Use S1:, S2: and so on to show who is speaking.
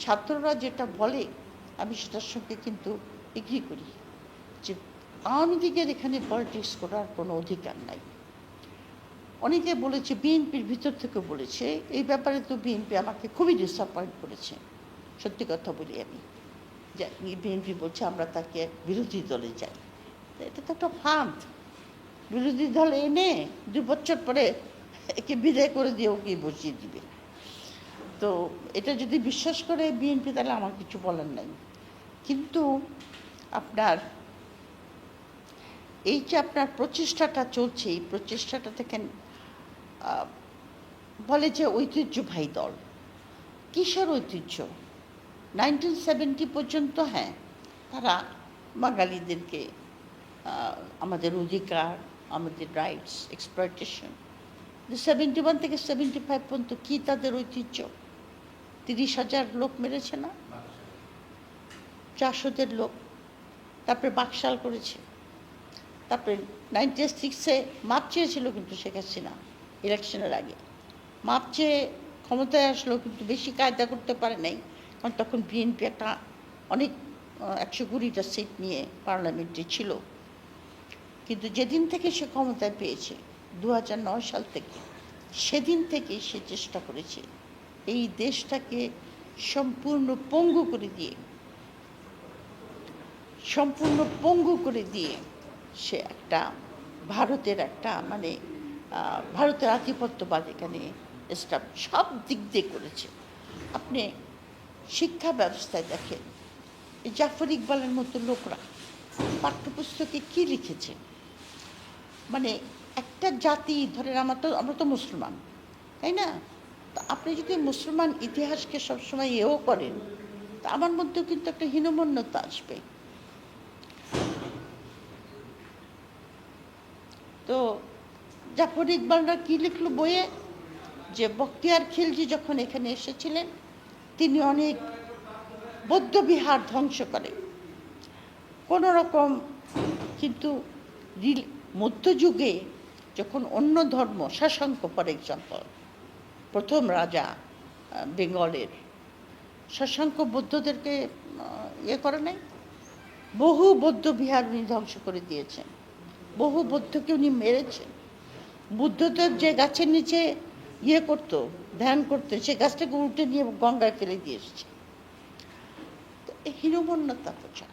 S1: ছাত্ররা যেটা বলে আমি সেটার সঙ্গে কিন্তু এগ্রি করি যে আওয়ামী লীগের এখানে পলিটিক্স করার কোনো অধিকার নাই। অনেকে বলেছে, বিএনপির ভিতর থেকে বলেছে, এই ব্যাপারে তো বিএনপি আমাকে খুবই ডিসঅ্যাপয়েন্ট করেছে। সত্যি কথা বলি আমি, যে বিএনপি বলছে আমরা তাকে বিরোধী দলে যাই। এটা তো একটা ফাঁদ। বিরোধী দলে এনে 2 বছর পরে একে বিদায় করে দিয়ে ওকে বসিয়ে দিবে। তো এটা যদি বিশ্বাস করে বিএনপি, তাহলে আমার কিছু বলার নাই। কিন্তু আপনার এই যে আপনার প্রচেষ্টাটা চলছে, এই প্রচেষ্টাটা দেখেন, বলে যে ঐতিহ্যবাহী দল। কিসের ঐতিহ্য? 1970 পর্যন্ত হ্যাঁ, তারা বাঙালিদেরকে আমাদের অধিকার, আমাদের রাইটস, এক্সপ্লয়টেশন। 71 থেকে 75 পর্যন্ত কী তাদের ঐতিহ্য? 30,000 লোক মেরেছে না, চাষদের লোক। তারপরে বাকশাল করেছে। তারপরে 96-এ মাপ চেয়েছিল কিন্তু শেখ হাসিনা ইলেকশনের আগে। মাপ চেয়ে ক্ষমতায় আসলো, কিন্তু বেশি কায়দা করতে পারে নাই, কারণ তখন বিএনপি একটা অনেক 120টা সিট নিয়ে পার্লামেন্টে ছিল। কিন্তু যেদিন থেকে সে ক্ষমতায় পেয়েছে 2009 সাল থেকে, সেদিন থেকে সে চেষ্টা করেছে এই দেশটাকে সম্পূর্ণ পঙ্গু করে দিয়ে সে একটা ভারতের একটা মানে ভারতের আধিপত্যবাদ এখানে সব দিক দিয়ে করেছে। আপনি শিক্ষা ব্যবস্থায় দেখেন, জাফর ইকবালের মতো লোকরা পাঠ্যপুস্তকে কী লিখেছে, মানে একটা জাতি ধরেন, আমরা তো মুসলমান, তাই না? তো আপনি যদি মুসলমান ইতিহাসকে সবসময় এও করেন, তা আমার মধ্যেও কিন্তু একটা হীনমন্যতা আসবে। তো জাফর ইকবালরা কী লিখল বইয়ে, যে বখতিয়ার খিলজি যখন এখানে এসেছিলেন, তিনি অনেক বৌদ্ধবিহার ধ্বংস করে কোনো রকম। কিন্তু মধ্যযুগে যখন অন্য ধর্ম, শশাঙ্ক ফর এক্সাম্পল, প্রথম রাজা বেঙ্গলের, শশাঙ্ক বৌদ্ধদেরকে করে নাই, বহু বৌদ্ধ বিহার উনি ধ্বংস করে দিয়েছেন, বহু বৌদ্ধকে উনি মেরেছেন। বুদ্ধদেব যে গাছের নিচে করতো, ধ্যান করতে, সে গাছটাকে উল্টে নিয়ে গঙ্গায় ফেলে দিয়ে এসেছে। তো হীনমন্যতা প্রচার।